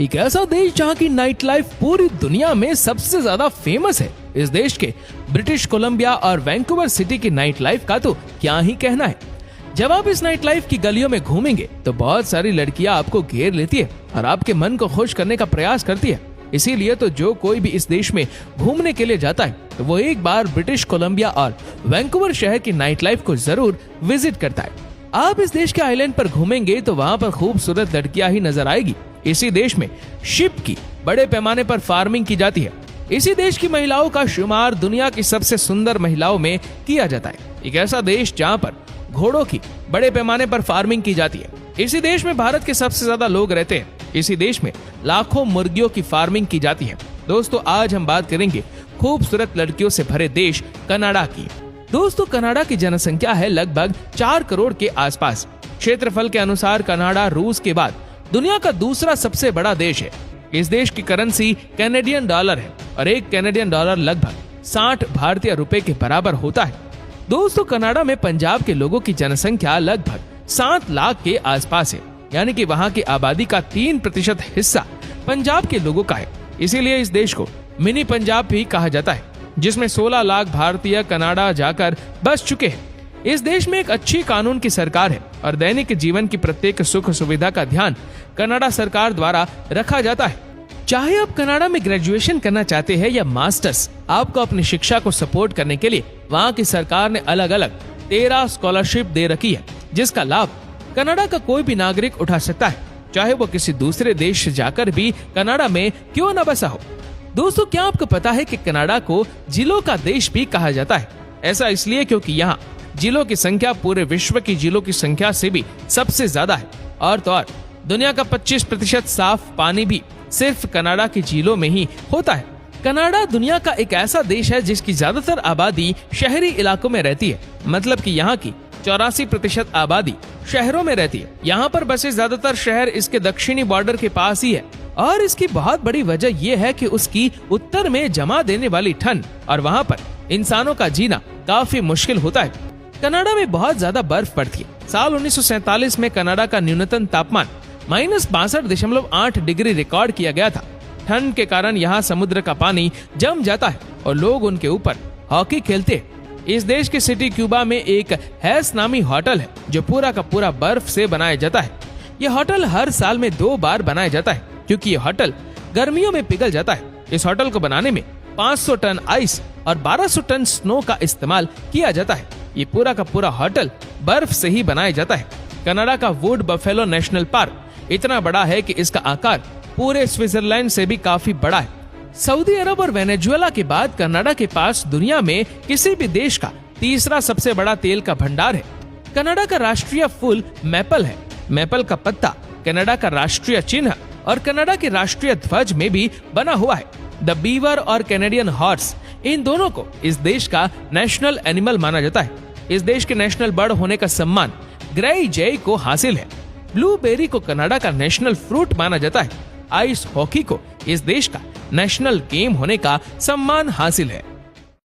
एक ऐसा देश जहां की नाइट लाइफ पूरी दुनिया में सबसे ज्यादा फेमस है। इस देश के ब्रिटिश कोलंबिया और वैंकूवर सिटी की नाइट लाइफ का तो क्या ही कहना है। जब आप इस नाइट लाइफ की गलियों में घूमेंगे तो बहुत सारी लड़कियां आपको घेर लेती है और आपके मन को खुश करने का प्रयास करती है। इसीलिए तो जो कोई भी इस देश में घूमने के लिए जाता है तो वो एक बार ब्रिटिश कोलंबिया और वैंकूवर शहर की नाइट लाइफ को जरूर विजिट करता है। आप इस देश के आइलैंड पर घूमेंगे तो वहाँ पर खूबसूरत लड़कियां ही नजर आएगी। इसी देश में शिप की बड़े पैमाने पर फार्मिंग की जाती है। इसी देश की महिलाओं का शुमार दुनिया की सबसे सुंदर महिलाओं में किया जाता है। एक ऐसा देश जहाँ पर घोड़ों की बड़े पैमाने पर फार्मिंग की जाती है। इसी देश में भारत के सबसे ज्यादा लोग रहते हैं। इसी देश में लाखों मुर्गियों की फार्मिंग की जाती है। दोस्तों, आज हम बात करेंगे खूबसूरत लड़कियों से भरे देश कनाडा की। दोस्तों, कनाडा की जनसंख्या है लगभग 4 करोड़ के आसपास। क्षेत्रफल के अनुसार कनाडा रूस के बाद दुनिया का दूसरा सबसे बड़ा देश है। इस देश की करेंसी कैनेडियन डॉलर है और एक कैनेडियन डॉलर लगभग 60 भारतीय रुपए के बराबर होता है। दोस्तों, कनाडा में पंजाब के लोगों की जनसंख्या लगभग 7 लाख के आसपास है, यानी कि वहाँ की आबादी का 3% हिस्सा पंजाब के लोगों का है। इसीलिए इस देश को मिनी पंजाब भी कहा जाता है, जिसमें 16 लाख भारतीय कनाडा जाकर बस चुके हैं। इस देश में एक अच्छी कानून की सरकार है और दैनिक जीवन की प्रत्येक सुख सुविधा का ध्यान कनाडा सरकार द्वारा रखा जाता है। चाहे आप कनाडा में ग्रेजुएशन करना चाहते हैं या मास्टर्स, आपको अपनी शिक्षा को सपोर्ट करने के लिए वहाँ की सरकार ने अलग अलग 13 स्कॉलरशिप दे रखी है, जिसका लाभ कनाडा का कोई भी नागरिक उठा सकता है, चाहे वो किसी दूसरे देश से जाकर भी कनाडा में क्यों न बसा हो। दोस्तों, क्या आपको पता है कि कनाडा को जिलों का देश भी कहा जाता है? ऐसा इसलिए क्योंकि यहाँ जिलों की संख्या पूरे विश्व की जिलों की संख्या से भी सबसे ज्यादा है। और तो और दुनिया का 25% साफ पानी भी सिर्फ कनाडा की झीलों में ही होता है। कनाडा दुनिया का एक ऐसा देश है जिसकी ज्यादातर आबादी शहरी इलाकों में रहती है। मतलब कि यहाँ की 84% आबादी शहरों में रहती है। यहाँ पर बसे ज्यादातर शहर इसके दक्षिणी बॉर्डर के पास ही है और इसकी बहुत बड़ी वजह यह है कि उसकी उत्तर में जमा देने वाली ठंड और वहाँ पर इंसानों का जीना काफी मुश्किल होता है। कनाडा में बहुत ज्यादा बर्फ पड़ती है। साल 1947 में कनाडा का न्यूनतम तापमान -62.8 डिग्री रिकॉर्ड किया गया था। ठंड के कारण यहाँ समुद्र का पानी जम जाता है और लोग उनके ऊपर हॉकी खेलते हैं। इस देश की सिटी क्यूबा में एक हैस नामी होटल है जो पूरा का पूरा बर्फ से बनाया जाता है। यह होटल हर साल में 2 बार बनाया जाता है क्योंकि यह होटल गर्मियों में पिघल जाता है। इस होटल को बनाने में 500 टन आइस और 1200 टन स्नो का इस्तेमाल किया जाता है। ये पूरा का पूरा होटल बर्फ से ही बनाया जाता है। कनाडा का वुड बफेलो नेशनल पार्क इतना बड़ा है कि इसका आकार पूरे स्विट्जरलैंड से भी काफी बड़ा है। सऊदी अरब और वेनेजुएला के बाद कनाडा के पास दुनिया में किसी भी देश का तीसरा सबसे बड़ा तेल का भंडार है। कनाडा का राष्ट्रीय फूल मैपल है। मैपल का पत्ता कनाडा का राष्ट्रीय चिन्ह और कनाडा के राष्ट्रीय ध्वज में भी बना हुआ है। द बीवर और कैनेडियन हॉर्स, इन दोनों को इस देश का नेशनल एनिमल माना जाता है। इस देश के नेशनल बर्ड होने का सम्मान ग्रेई जय को हासिल है। ब्लूबेरी को कनाडा का नेशनल फ्रूट माना जाता है। आइस हॉकी को इस देश का नेशनल गेम होने का सम्मान हासिल है।